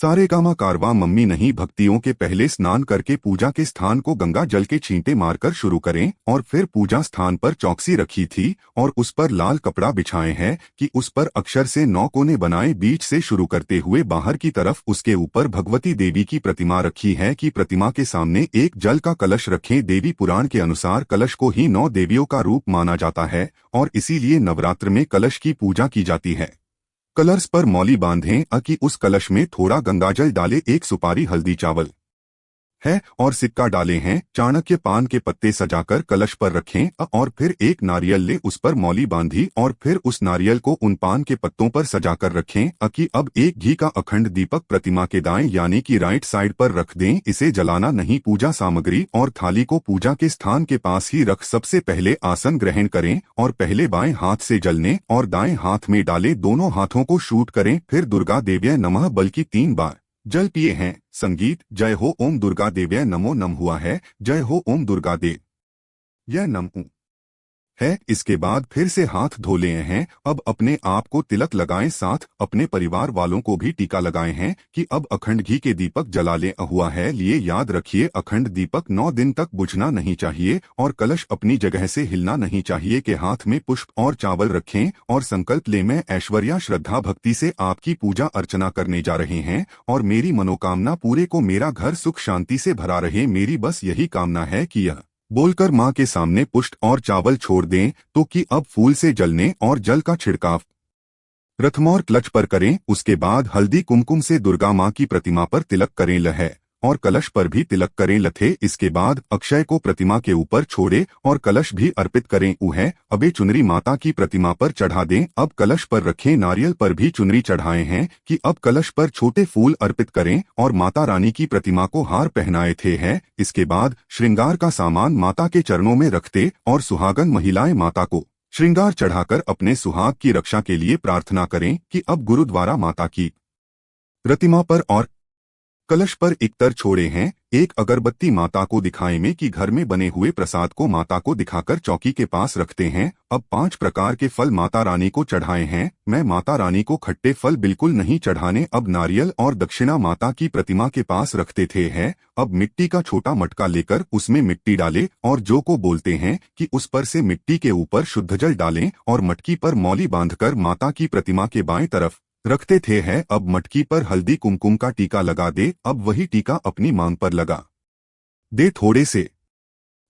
सारेगामा कारवां mummy नहीं भक्तियों के पहले स्नान करके पूजा के स्थान को गंगा जल के छींटे मारकर शुरू करें और फिर पूजा स्थान पर चौकसी रखी थी और उस पर लाल कपड़ा बिछाए हैं कि उस पर अक्षर से 9 कोने बनाए बीच से शुरू करते हुए बाहर की तरफ उसके ऊपर भगवती देवी की प्रतिमा रखी है कि प्रतिमा के सामने एक जल का कलश रखें। देवी पुराण के अनुसार कलश को ही 9 देवियों का रूप माना जाता है और इसीलिए नवरात्र में कलश की पूजा की जाती है। कलर्स पर मौली बांधें कि उस कलश में थोड़ा गंगाजल डाले, एक सुपारी हल्दी चावल है और सिक्का डाले हैं। चाणक्य पान के पत्ते सजाकर कलश पर रखें और फिर एक नारियल ले उस पर मौली बांधी और फिर उस नारियल को उन पान के पत्तों पर सजाकर रखें कि अब एक घी का अखंड दीपक प्रतिमा के दाएं यानी कि राइट साइड पर रख दें। इसे जलाना नहीं। पूजा सामग्री और थाली को पूजा के स्थान के पास ही रख सबसे पहले आसन ग्रहण करें और पहले बाएं हाथ से जलने और दाएं हाथ में डाले दोनों हाथों को शूट करें। फिर दुर्गा देव्य नमः बल्कि 3 बार जल पिए हैं। संगीत जय हो ओम दुर्गा देव्य नमो नम हुआ है, जय हो ओम दुर्गा देव यह नमः है। इसके बाद फिर से हाथ धो लिए हैं। अब अपने आप को तिलक लगाएं, साथ अपने परिवार वालों को भी टीका लगाए हैं कि अब अखंड घी के दीपक जला ले हुआ है। लिए याद रखिए अखंड दीपक 9 दिन तक बुझना नहीं चाहिए और कलश अपनी जगह से हिलना नहीं चाहिए। के हाथ में पुष्प और चावल रखें और संकल्प ले मैं ऐश्वर्या श्रद्धा भक्ति से आपकी पूजा अर्चना करने जा रहे हैं और मेरी मनोकामना पूरे को मेरा घर सुख शांति से भरा रहे। मेरी बस यही कामना है कि यह बोलकर माँ के सामने पुष्प और चावल छोड़ दें तो कि अब फूल से जलने और जल का छिड़काव रथमौर क्लच पर करें। उसके बाद हल्दी कुमकुम से दुर्गा माँ की प्रतिमा पर तिलक करें लह और कलश पर भी तिलक करें लथे। इसके बाद अक्षय को प्रतिमा के ऊपर छोड़े और कलश भी अर्पित करें। उहे अबे चुनरी माता की प्रतिमा पर चढ़ा दें। अब कलश पर रखें, नारियल पर भी चुनरी चढ़ाए हैं कि अब कलश पर छोटे फूल अर्पित करें और माता रानी की प्रतिमा को हार पहनाए थे हैं। इसके बाद श्रृंगार का सामान माता के चरणों में रखते और सुहागन महिलाएं माता को श्रृंगार चढ़ाकर अपने सुहाग की रक्षा के लिए प्रार्थना करें कि अब गुरुद्वारा माता की प्रतिमा पर और कलश पर इक्तर छोड़े हैं। एक अगरबत्ती माता को दिखाएं में कि घर में बने हुए प्रसाद को माता को दिखाकर चौकी के पास रखते हैं। अब 5 प्रकार के फल माता रानी को चढ़ाए हैं। मैं माता रानी को खट्टे फल बिल्कुल नहीं चढ़ाने। अब नारियल और दक्षिणा माता की प्रतिमा के पास रखते थे हैं। अब मिट्टी का छोटा मटका लेकर उसमें मिट्टी डाले और जो को बोलते हैं कि उस पर से मिट्टी के ऊपर शुद्ध जल डालें और मटकी पर मौली बांधकर माता की प्रतिमा के बाएं तरफ रखते थे हैं। अब मटकी पर हल्दी कुमकुम का टीका लगा दे। अब वही टीका अपनी मांग पर लगा दे। थोड़े से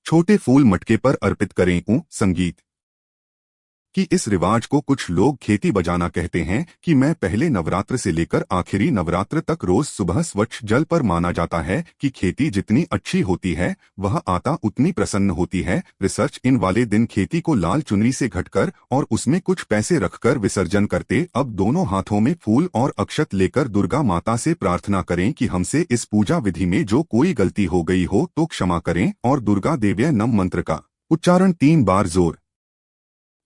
छोटे फूल मटके पर अर्पित करें। संगीत कि इस रिवाज को कुछ लोग खेती बजाना कहते हैं कि मैं पहले नवरात्र से लेकर आखिरी नवरात्र तक रोज सुबह स्वच्छ जल पर माना जाता है कि खेती जितनी अच्छी होती है वह आता उतनी प्रसन्न होती है। रिसर्च इन वाले दिन खेती को लाल चुनरी से घटकर और उसमें कुछ पैसे रखकर विसर्जन करते। अब दोनों हाथों में फूल और अक्षत लेकर दुर्गा माता से प्रार्थना करें कि हमसे इस पूजा विधि में जो कोई गलती हो गई हो तो क्षमा करें और दुर्गा देव्य नम मंत्र का उच्चारण 3 बार जोर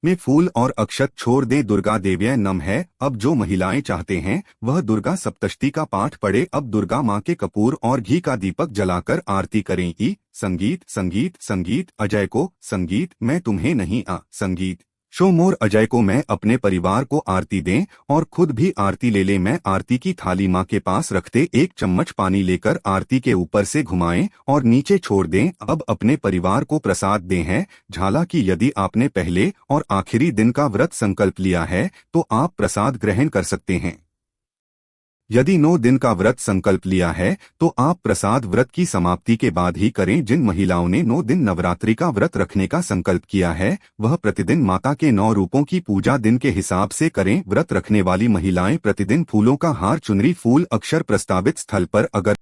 में फूल और अक्षत छोड़ दे। दुर्गा देव्य नम है। अब जो महिलाएं चाहते हैं वह दुर्गा सप्तशती का पाठ पढ़े। अब दुर्गा माँ के कपूर और घी का दीपक जलाकर आरती करें। संगीत संगीत संगीत अजय को संगीत मैं तुम्हें नहीं संगीत शो मोर अजय को मैं अपने परिवार को आरती दें और खुद भी आरती ले ले। मैं आरती की थाली माँ के पास रखते 1 चम्मच पानी लेकर आरती के ऊपर से घुमाएं और नीचे छोड़ दें। अब अपने परिवार को प्रसाद दें हैं। झाला कि यदि आपने पहले और आखिरी दिन का व्रत संकल्प लिया है तो आप प्रसाद ग्रहण कर सकते हैं। यदि 9 दिन का व्रत संकल्प लिया है तो आप प्रसाद व्रत की समाप्ति के बाद ही करें। जिन महिलाओं ने 9 दिन नवरात्रि का व्रत रखने का संकल्प किया है वह प्रतिदिन माता के 9 रूपों की पूजा दिन के हिसाब से करें। व्रत रखने वाली महिलाएं प्रतिदिन फूलों का हार, चुनरी, फूल, अक्षर प्रस्तावित स्थल पर अगर